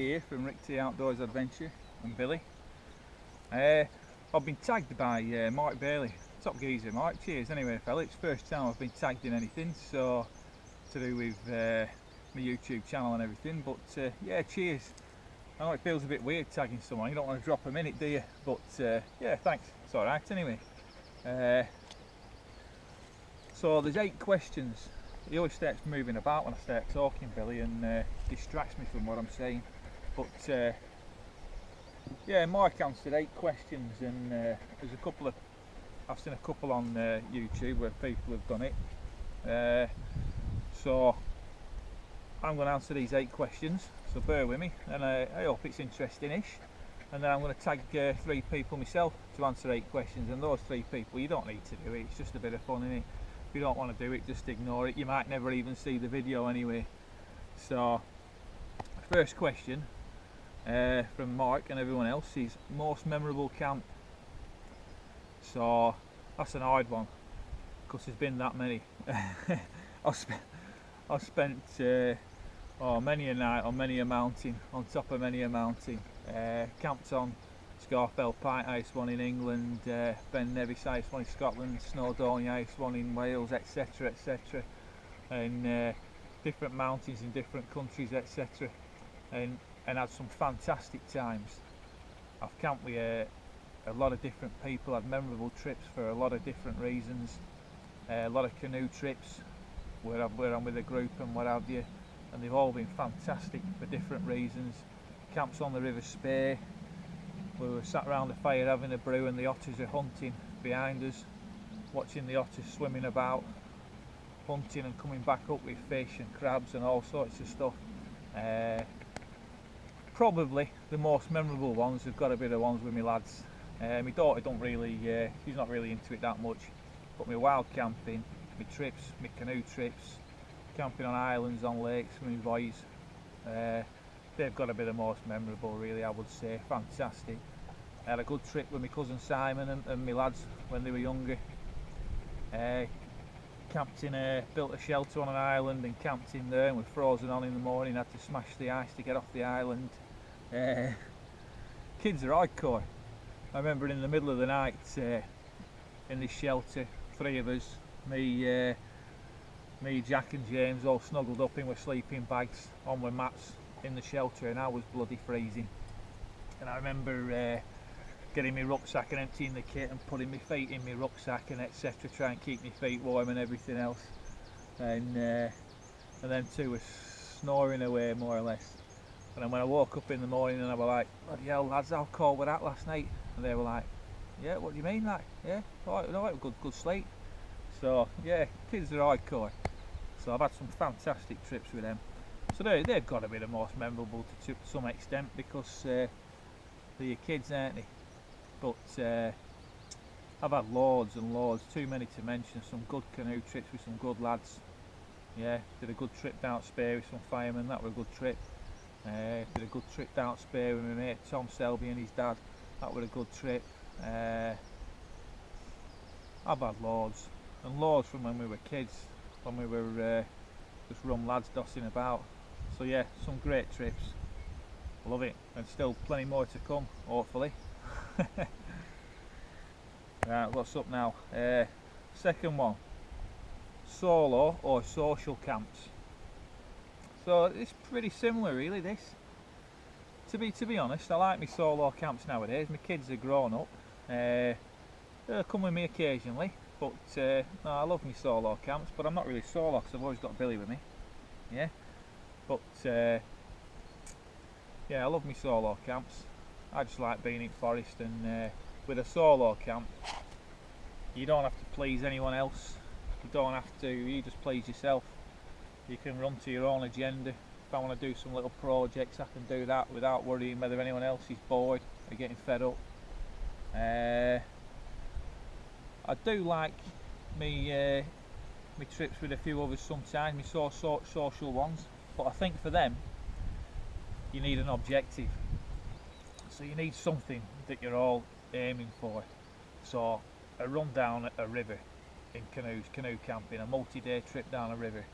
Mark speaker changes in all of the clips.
Speaker 1: here from Rick T Outdoors Adventure and Billy. I've been tagged by Mike Bailey, top geezer Mike, cheers anyway fella, it's first time I've been tagged in anything, so to do with my YouTube channel and everything, but yeah, cheers. I know it feels a bit weird tagging someone, you don't want to drop them in it, do you? But yeah, thanks, it's alright anyway. So there's 8 questions. He always starts moving about when I start talking, Billy, and distracts me from what I'm saying. But yeah, Mike answered 8 questions, and there's a couple of, I've seen a couple on YouTube where people have done it. So I'm going to answer these 8 questions, so bear with me, and I hope it's interesting-ish. And then I'm going to tag 3 people myself to answer 8 questions, and those 3 people, you don't need to do it, it's just a bit of fun, innit? If you don't want to do it, just ignore it, you might never even see the video anyway. So, first question from Mike and everyone else is most memorable camp. So, that's an hard one, because there's been that many. I've spent many a night on many a mountain, on top of many a mountain. Camped on Scafell Pike Ice one in England, Ben Nevis Ice one in Scotland, Snowdonia Ice one in Wales, etc, etc, and different mountains in different countries, etc, and had some fantastic times. I've camped with a lot of different people, had memorable trips for a lot of different reasons, a lot of canoe trips where I'm with a group and what have you, and they've all been fantastic for different reasons. Camps on the River Spey, we were sat around the fire having a brew and the otters are hunting behind us, watching the otters swimming about, hunting and coming back up with fish and crabs and all sorts of stuff. Probably the most memorable ones have got to be the ones with my lads. My daughter don't really, she's not really into it that much, but my wild camping, my trips, my canoe trips, camping on islands, on lakes with my boys, they've got to be the most memorable, really, I would say. Fantastic. I had a good trip with my cousin Simon and my lads when they were younger. Camped in built a shelter on an island and camped in there, and we're frozen on in the morning, had to smash the ice to get off the island. Kids are hardcore. I remember in the middle of the night in this shelter, 3 of us, me, Jack and James, all snuggled up in with sleeping bags on with mats in the shelter, and I was bloody freezing. And I remember getting my rucksack and emptying the kit and putting my feet in my rucksack and etc, try and keep my feet warm and everything else. And them 2 were snoring away more or less. And then when I woke up in the morning and I was like, bloody hell lads, how cold were that last night? And they were like, yeah, what do you mean, like, yeah, alright, no, it was good sleep. So yeah, kids are hardcore. So I've had some fantastic trips with them. So they've got to be the most memorable to some extent, because they're your kids, aren't they? But I've had loads and loads, too many to mention. Some good canoe trips with some good lads. Yeah, did a good trip down Spey with some firemen, that was a good trip. Did a good trip down Spey with my mate Tom Selby and his dad, that was a good trip. I've had loads, and loads from when we were kids, when we were just rum lads dossing about. So yeah, some great trips, love it, and still plenty more to come, hopefully. Right, what's up now? Second one, solo or social camps. So it's pretty similar, really, this. To be honest, I like my solo camps nowadays. My kids are grown up, they'll come with me occasionally, but no, I love my solo camps, but I'm not really solo because I've always got Billy with me. Yeah, but yeah, I love my solo camps. I just like being in forest, and with a solo camp you don't have to please anyone else, you just please yourself. You can run to your own agenda. If I want to do some little projects, I can do that without worrying whether anyone else is bored or getting fed up. I do like me trips with a few others sometimes, my social ones, but I think for them you need an objective. So you need something that you're all aiming for. So a run down a river in canoe camping, a multi-day trip down a river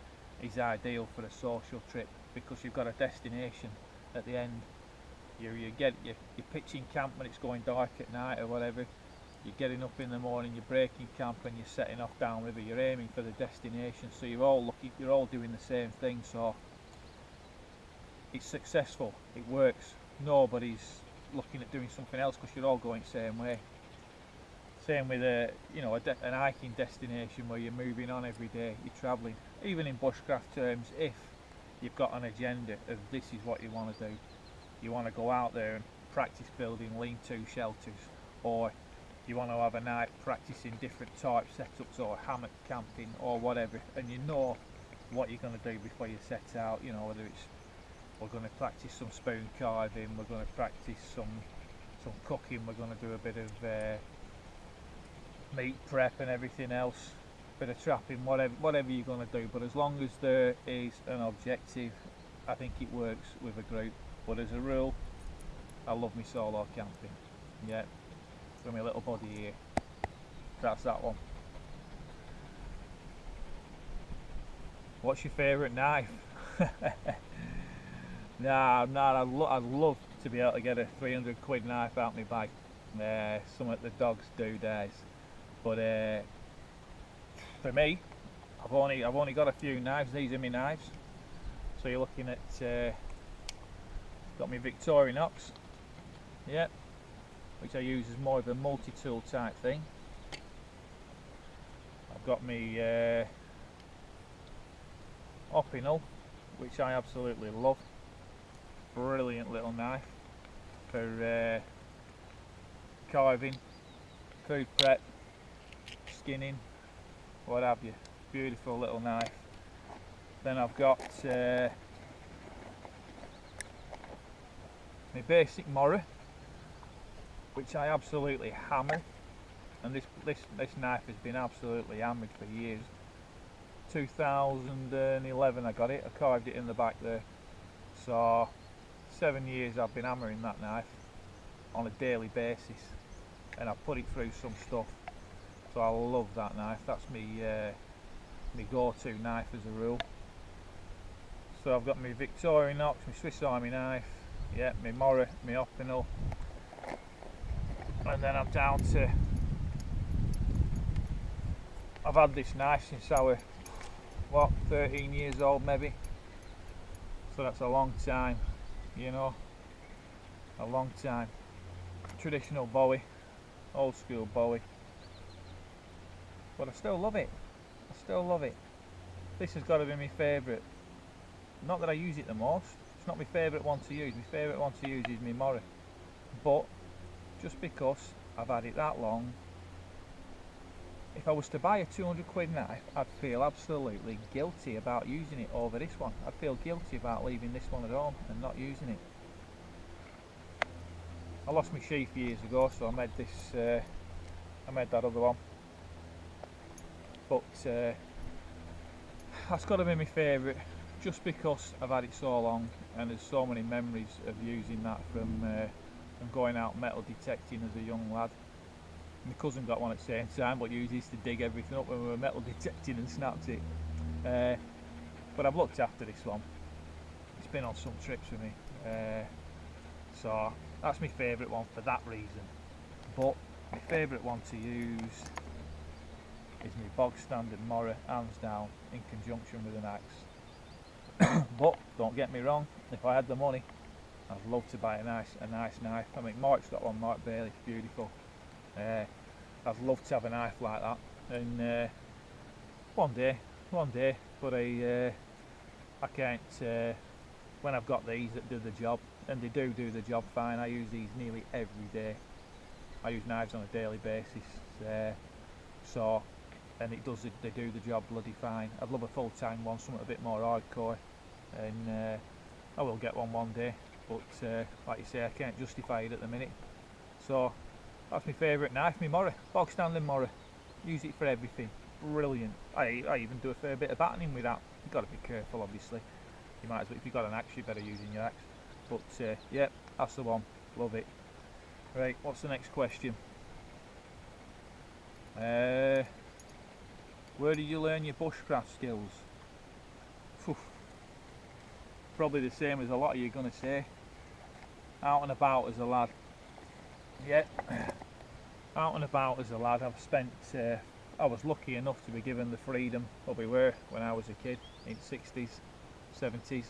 Speaker 1: is ideal for a social trip, because you've got a destination at the end. You get you're pitching camp when it's going dark at night or whatever. You're getting up in the morning, you're breaking camp, and you're setting off downriver. You're aiming for the destination, so you're all doing the same thing. So it's successful. It works. Nobody's looking at doing something else because you're all going the same way. Same with an hiking destination where you're moving on every day. You're travelling. Even in bushcraft terms, if you've got an agenda of this is what you want to do, you want to go out there and practice building lean-to shelters, or you want to have a night practicing different type setups or hammock camping or whatever, and you know what you're going to do before you set out. You know, whether it's we're going to practice some spoon carving, we're going to practice some cooking, we're going to do a bit of meat prep and everything else, bit of trapping, whatever you're going to do. But as long as there is an objective, I think it works with a group. But as a rule, I love me solo camping. Yeah, with my little body here. That's that one. What's your favourite knife? Nah, I'm not. I'd love to be able to get a 300 quid knife out my bag. Some of the dogs do days. But for me, I've only got a few knives. These are my knives. So you're looking at got my Victorinox, yeah, which I use as more of a multi-tool type thing. I've got my Opinel, which I absolutely love. Brilliant little knife for carving, food prep, skinning, what have you. Beautiful little knife. Then I've got my basic Morra, which I absolutely hammer, and this knife has been absolutely hammered for years. 2011 I got it. I carved it in the back there. So 7 years I've been hammering that knife on a daily basis, and I've put it through some stuff. So I love that knife. That's my go-to knife as a rule. So I've got my Victorinox, my Swiss Army knife, yeah, my Morra, my Opinel, and then I'm down to, I've had this knife since I was, what, 13 years old maybe, so that's a long time, you know, a long time. Traditional Bowie, old school Bowie, but I still love it. I still love it. This has got to be my favourite. Not that I use it the most, it's not my favourite one to use. My favourite one to use is my Morra, but just because I've had it that long, if I was to buy a 200 quid knife, I'd feel absolutely guilty about using it over this one. I'd feel guilty about leaving this one at home and not using it. I lost my sheath years ago, so I made this. I made that other one. But that's got to be my favourite, just because I've had it so long, and there's so many memories of using that from going out metal detecting as a young lad. My cousin got one at the same time, but used this to dig everything up when we were metal detecting and snapped it. But I've looked after this one. It's been on some trips with me. So that's my favourite one for that reason. But my favourite one to use is my bog standard Morra, hands down, in conjunction with an axe. But don't get me wrong, if I had the money, I'd love to buy a nice knife. I mean, Mark's got one, Mark Bailey, it's beautiful. I'd love to have a knife like that, and one day, but I can't, when I've got these that do the job, and they do the job fine. I use these nearly every day. I use knives on a daily basis, so, and they do the job bloody fine. I'd love a full-time one, something a bit more hardcore, and I will get one day, but like you say, I can't justify it at the minute. So that's my favourite knife, my Morra, bog standard Morra. Use it for everything, brilliant. I even do a fair bit of battening with that. You've got to be careful, obviously. You might as well, if you've got an axe, you better using your axe. But yeah, that's the one, love it. Right, what's the next question? Where did you learn your bushcraft skills? Phew. Probably the same as a lot of you are going to say. out and about as a lad. Yeah, out and about as a lad. I've spent, I was lucky enough to be given the freedom, well we were when I was a kid, in the 60s, 70s.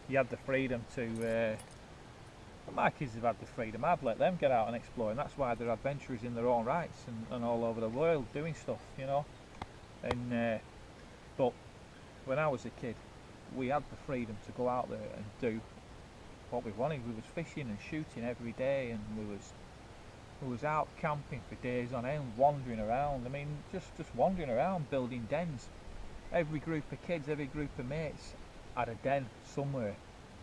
Speaker 1: You had the freedom to, my kids have had the freedom, I've let them get out and explore, and that's why they're adventurers in their own rights and all over the world doing stuff, you know. And but when I was a kid, we had the freedom to go out there and do what we wanted. We was fishing and shooting every day, and we was out camping for days on end, wandering around. I mean, just wandering around, building dens. Every group of kids, every group of mates had a den somewhere,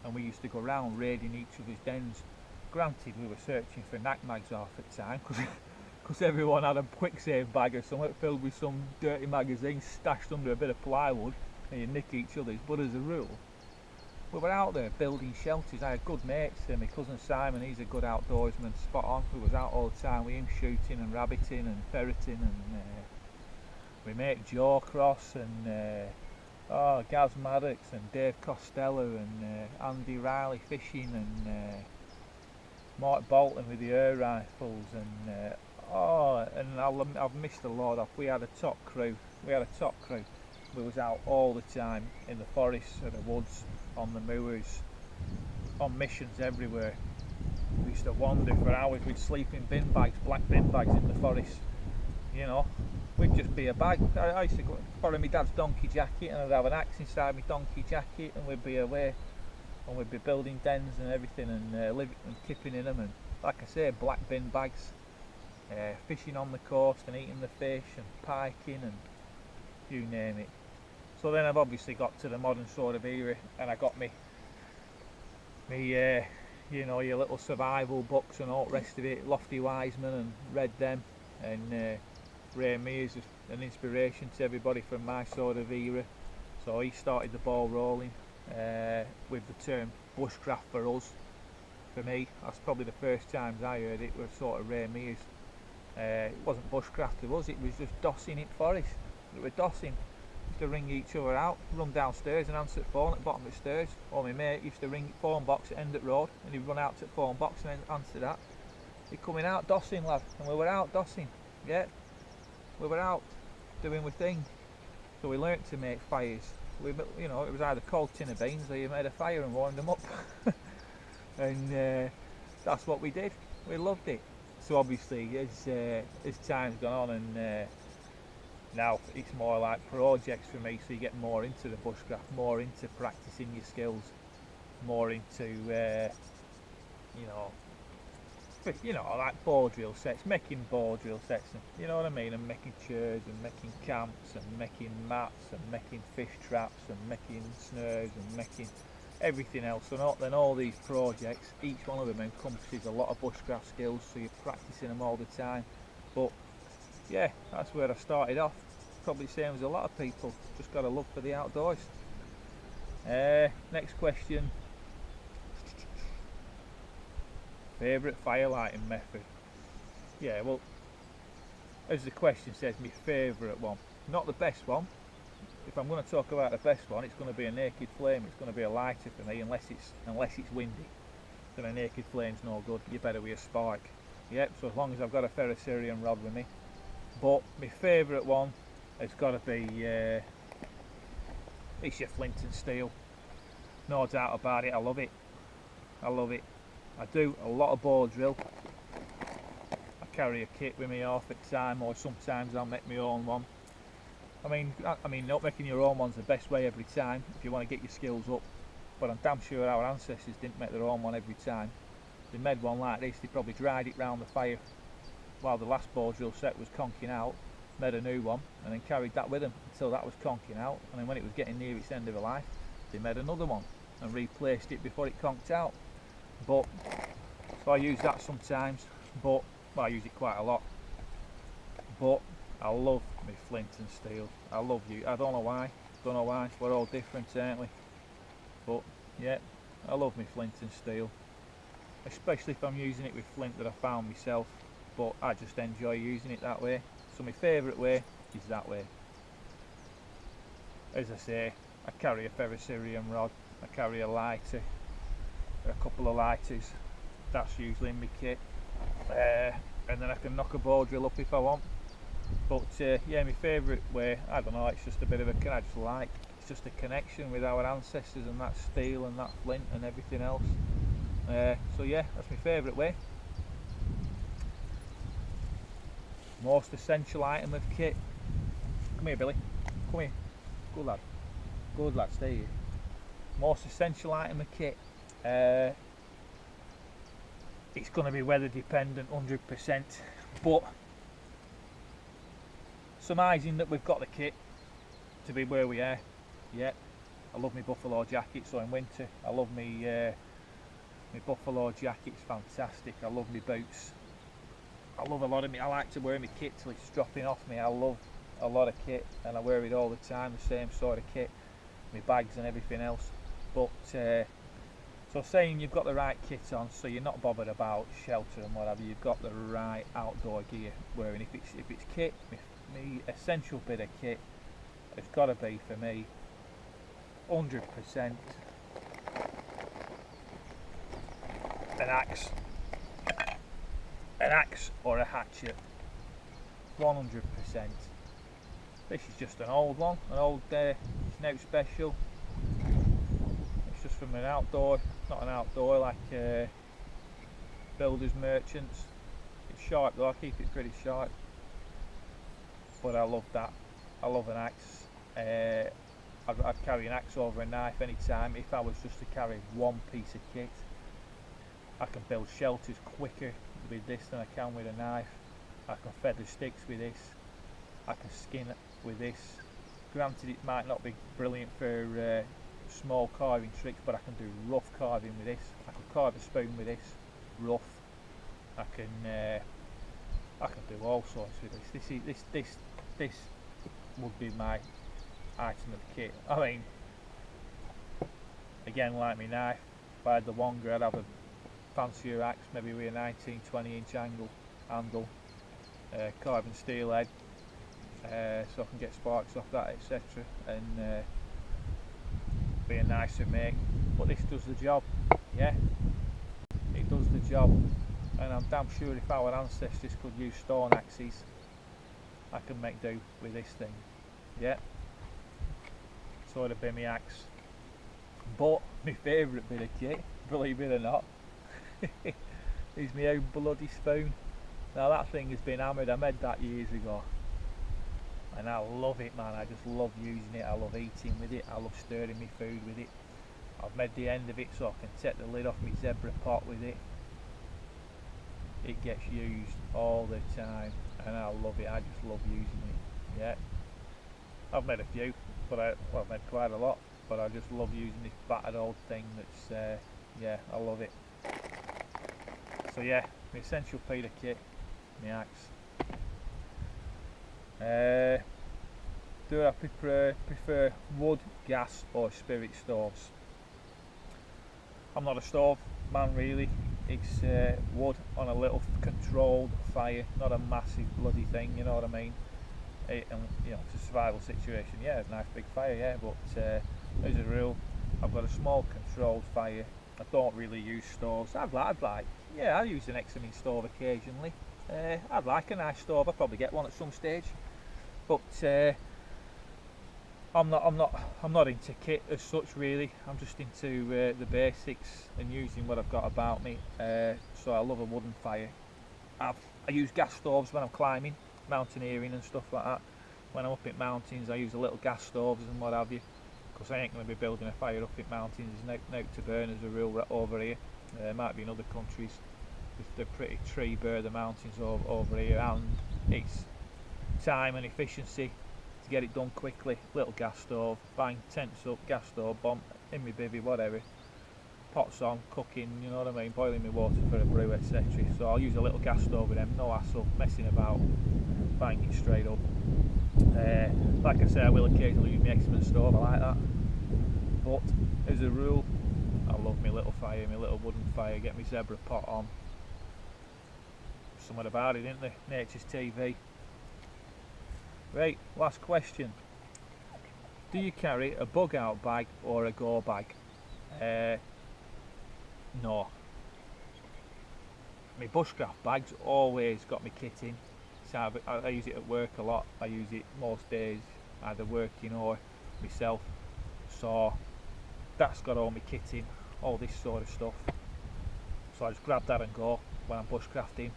Speaker 1: and we used to go around raiding each other's dens. Granted, we were searching for knack mags half the time, because everyone had a quick save bag or something filled with some dirty magazines stashed under a bit of plywood, and you nick each other's. But as a rule, we were out there building shelters. I had good mates, my cousin Simon, he's a good outdoorsman, spot on. We was out all the time with him, shooting and rabbiting and ferreting, and we mate Joe Cross and Gaz Maddox and Dave Costello and Andy Riley fishing, and Mark Bolton with the air rifles, and I've missed a lot off. We had a top crew. We was out all the time in the forests and the woods, on the moors, on missions everywhere. We used to wander for hours. We'd sleep in bin bags, black bin bags in the forest, you know. We'd just be a bag. I used to borrow my dad's donkey jacket, and I'd have an axe inside my donkey jacket, and we'd be away, and we'd be building dens and everything, and living and kipping in them, and like I say, black bin bags, fishing on the coast and eating the fish and piking and you name it. So then I've obviously got to the modern sort of era, and I got me you know, your little survival books and all the rest of it, Lofty Wiseman, and read them, and Ray Mears is an inspiration to everybody from my sort of era. So he started the ball rolling with the term bushcraft for us. For me, that's probably the first times I heard it, was sort of Ray Mears. It wasn't bushcraft to us, it was just dossing in forest. We were dossing. Used to ring each other out, run downstairs and answer the phone at the bottom of the stairs. Or my mate used to ring phone box at end of road, and he'd run out to the phone box and answer that. He'd coming out dossing, lad, and we were out dossing. Yeah, we were out doing our thing. So we learnt to make fires. You know, it was either cold tin of beans or you made a fire and warmed them up. And that's what we did. We loved it. So obviously, as time's gone on, and now it's more like projects for me. So you get more into the bushcraft, more into practicing your skills, more into you know, like bore drill sets, making bore drill sets, and, you know what I mean, and making chairs and making camps and making mats and making fish traps and making snares and making everything else. And all these projects, each one of them encompasses a lot of bushcraft skills, so you're practicing them all the time. But yeah, that's where I started off. Probably the same as a lot of people, just got a love for the outdoors. Next question. Favourite firelighting method? Yeah, well, as the question says, my favourite one. Not the best one. If I'm going to talk about the best one, it's going to be a naked flame. It's going to be a lighter for me, unless it's windy. Then a naked flame's no good. You better with a spark. Yep. So as long as I've got a ferrocerium rod with me. But my favourite one has got to be it's your flint and steel. No doubt about it. I love it. I love it. I do a lot of bore drill. I carry a kit with me half the time, or sometimes I'll make my own one. I mean, not making your own one's the best way every time if you want to get your skills up. But I'm damn sure our ancestors didn't make their own one every time. They made one like this. They probably dried it round the fire while the last bore drill set was conking out, made a new one, and then carried that with them until that was conking out. And then when it was getting near its end of life, they made another one and replaced it before it conked out. But so I use that sometimes, but well, I use it quite a lot. But I love my flint and steel. I love you. I don't know why. We're all different, aren't we? But yeah, I love my flint and steel, especially if I'm using it with flint that I found myself. But I just enjoy using it that way. So my favourite way is that way. As I say, I carry a ferrocerium rod. I carry a lighter. a couple of lighters. That's usually in my kit, and then I can knock a bow drill up if I want. But yeah, my favourite way, I don't know, it's just a bit of a, I just like, it's just a connection with our ancestors and that steel and that flint and everything else. So yeah, that's my favourite way. Most essential item of kit. Come here, Billy. Come here. Good lad. Good lad, stay here. Most essential item of kit. It's going to be weather dependent 100%, but surmising that we've got the kit to be where we are. Yeah, I love my buffalo jacket, so in winter I love my buffalo jacket's fantastic. I love my boots. I love a lot of me. I like to wear my kit till it's dropping off me. I love a lot of kit and I wear it all the time, the same sort of kit, my bags and everything else. But so saying you've got the right kit on, so you're not bothered about shelter and whatever, you've got the right outdoor gear wearing. If it's kit, me essential bit of kit, it's got to be for me 100% an axe or a hatchet. 100%. This is just an old one, an old snout special. It's just from an outdoor, not an outdoor like builders merchants. It's sharp though, I keep it pretty sharp. But I love that. I love an axe. I'd carry an axe over a knife any time. If I was just to carry one piece of kit, I can build shelters quicker with this than I can with a knife. I can feather sticks with this. I can skin it with this. Granted, it might not be brilliant for small carving tricks, but I can do rough carving with this. I can carve a spoon with this, rough. I can do all sorts with this. This would be my item of kit. I mean, again, like my knife, if I had the longer, I'd have a fancier axe, maybe with a 19-20 inch handle, carbon steel head, so I can get sparks off that, etc. And be a nicer make. But this does the job. Yeah, it does the job. And I'm damn sure if our ancestors could use stone axes, I can make do with this thing. Yeah, so it'd be my axe. But my favourite bit of kit, believe it or not, is my own bloody spoon. Now that thing has been hammered. I made that years ago and I love it, man. I just love using it. I love eating with it. I love stirring my food with it. I've made the end of it so I can take the lid off my zebra pot with it. It gets used all the time and I love it. I just love using it. Yeah, I've made a few, but I've made quite a lot, but I just love using this battered old thing that's yeah, I love it. So yeah, my essential piece of kit, my axe. Do I prefer wood, gas or spirit stoves? I'm not a stove man really. It's wood on a little controlled fire, not a massive bloody thing, you know what I mean? And you know, it's a survival situation, yeah, a nice big fire, yeah, but as a rule I've got a small controlled fire. I don't really use stoves. I'd like, yeah, I use an Examine stove occasionally. I'd like a nice stove. I'll probably get one at some stage, but I'm not into kit as such really. I'm just into the basics and using what I've got about me. So I love a wooden fire. I use gas stoves when I'm climbing, mountaineering and stuff like that. When I'm up in mountains I use a little gas stoves and what have you, because I ain't going to be building a fire up in mountains. There's no to burn as a rule over here. Might be in other countries. They're pretty tree bare, the mountains over here, and it's time and efficiency to get it done quickly. Little gas stove, bang, tents up, gas stove, bomb, in my bivvy, whatever. Pots on, cooking, you know what I mean, boiling my water for a brew, etc. So I'll use a little gas stove with them, no hassle, messing about, bang it straight up. Like I say, I will occasionally use my Examine stove, I like that. But as a rule, I love my little fire, my little wooden fire, get my zebra pot on. Something about it, isn't there? Nature's TV. Right, last question. Do you carry a bug out bag or a go bag? No. My bushcraft bag's always got my kit in. So I use it at work a lot. I use it most days, either working or myself. So that's got all my kit in, all this sort of stuff. So I just grab that and go when I'm bushcrafting.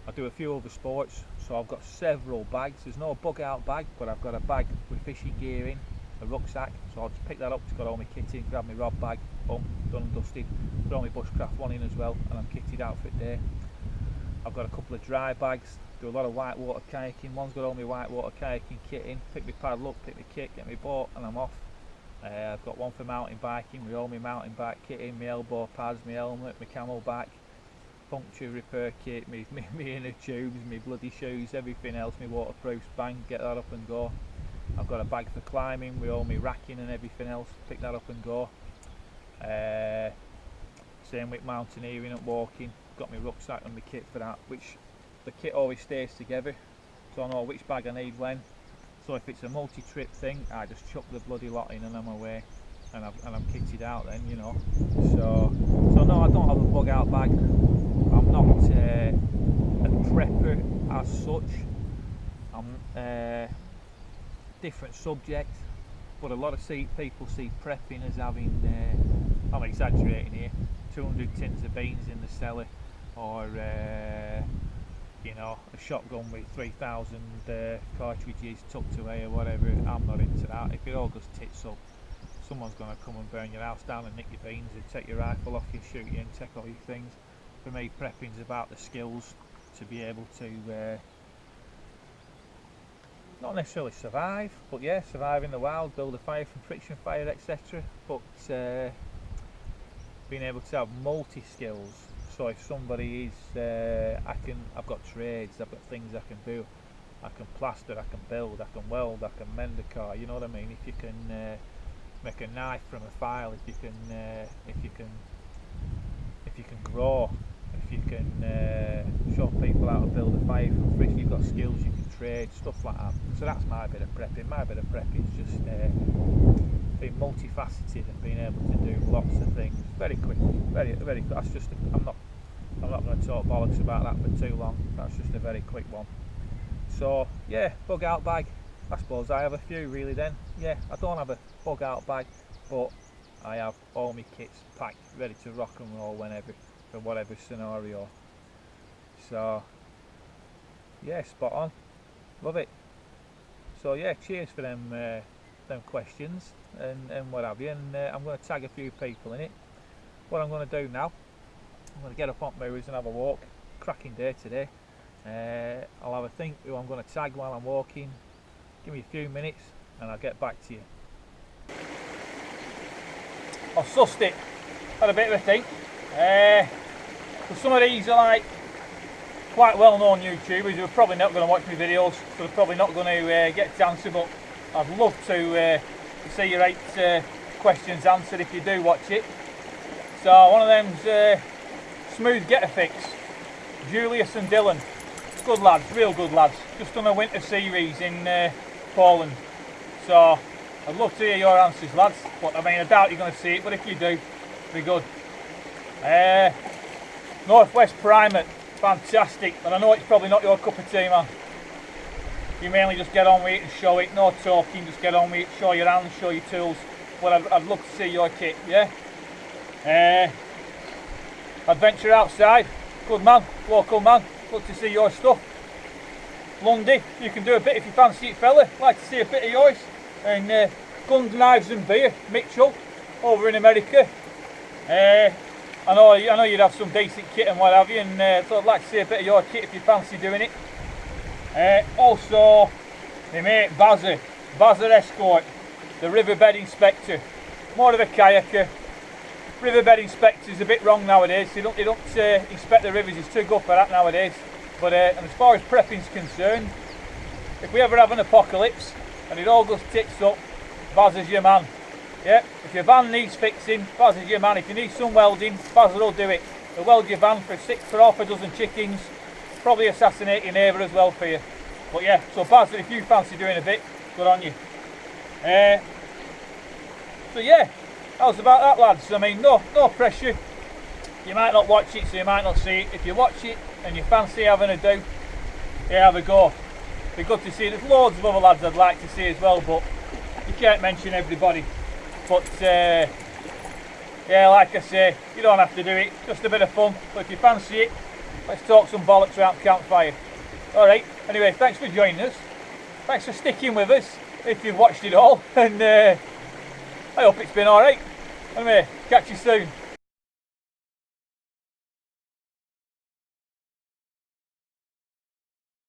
Speaker 1: I do a few other sports, so I've got several bags. There's no bug out bag, but I've got a bag with fishing gear in, a rucksack, so I'll just pick that up. It's got all my kit in, grab my rod bag, boom, done and dusted, throw my bushcraft one in as well, and I'm kitted out for the day. I've got a couple of dry bags, do a lot of whitewater kayaking. One's got all my whitewater kayaking kit in, pick my paddle up, pick my kit, get my boat, and I'm off. I've got one for mountain biking with all my mountain bike kit in, my elbow pads, my helmet, my camelback, puncture repair kit, my inner tubes, my bloody shoes, everything else, my waterproofs, bang, get that up and go. I've got a bag for climbing with all my racking and everything else, pick that up and go. Same with mountaineering and walking, got my rucksack and my kit for that, which the kit always stays together, so I know which bag I need when. So if it's a multi-trip thing, I just chuck the bloody lot in and I'm away, and I'm kitted out then, you know. So no, I don't have a bug out bag. I'm not a prepper as such. I'm different subject, but a lot of people see prepping as having, I'm exaggerating here, 200 tins of beans in the cellar, or you know, a shotgun with 3,000 cartridges tucked away or whatever. I'm not into that. If it all goes tits up, someone's going to come and burn your house down and nick your beans and take your rifle off you, shoot you and take all your things. For me, prepping's about the skills to be able to not necessarily survive, but yeah, survive in the wild, build a fire from friction fire, etc. But being able to have multi-skills. So if somebody is, I've got trades, I've got things I can do. I can plaster, I can build, I can weld, I can mend a car. You know what I mean? If you can make a knife from a file, if you can grow, if you can show people how to build a fire from friction, you've got skills, you can trade, stuff like that. So that's my bit of prepping. My bit of prepping is just being multifaceted and being able to do lots of things very quick, very quick. That's just I'm not going to talk bollocks about that for too long. That's just a very quick one. So yeah, bug out bag, I suppose I have a few really then. Yeah, I don't have a bug out bag, but I have all my kits packed, ready to rock and roll whenever, for whatever scenario. So yeah, spot on, love it. So yeah, cheers for them questions and what have you, and I'm going to tag a few people in it. What I'm going to do now, I'm going to get up on Moors and have a walk. Cracking day today. I'll have a think who I'm going to tag while I'm walking. Give me a few minutes and I'll get back to you. I've sussed it, had a bit of a think. Some of these are like quite well known YouTubers who are probably not going to watch my videos, so they're probably not going to get to answer, but I'd love to see your 8 questions answered if you do watch it. So one of them's Smooth Get a Fix, Julius and Dylan. Good lads, real good lads. Just done a winter series in Poland. So I'd love to hear your answers, lads. But I mean, I doubt you're going to see it, but if you do, be good. Northwest Primate, fantastic. And I know it's probably not your cup of tea, man. You mainly just get on with it and show it, no talking, just get on with it, show your hands, show your tools. Well, I'd love to see your kit, yeah? Adventure Outside, good man, local man, love to see your stuff. Lundy, you can do a bit if you fancy it, fella, like to see a bit of yours. And Guns, Knives and Beer, Mitchell, over in America. I know you'd have some decent kit and what have you, and so I'd like to see a bit of your kit if you fancy doing it. Also, my mate Bazza Escort, the Riverbed Inspector, more of a kayaker. Riverbed Inspector's a bit wrong nowadays. They don't inspect the rivers, it's too good for that nowadays. But and as far as prepping's concerned, if we ever have an apocalypse and it all goes tits up, Bazza's your man. Yeah, if your van needs fixing, Bazza's your man. If you need some welding, Bazza will do it. He'll weld your van for half a dozen chickens. Probably assassinate your neighbour as well for you. But yeah, so Bazza, if you fancy doing a bit, good on you. So yeah, that was about that, lads. I mean, no pressure. You might not watch it, so you might not see it. If you watch it and you fancy having a do, yeah, have a go. Be good to see. There's loads of other lads I'd like to see as well, but you can't mention everybody. But yeah, like I say, you don't have to do it. Just a bit of fun. But if you fancy it, let's talk some bollocks around the campfire. Alright, anyway, thanks for joining us. Thanks for sticking with us, if you've watched it all. And I hope it's been alright. Anyway, catch you soon.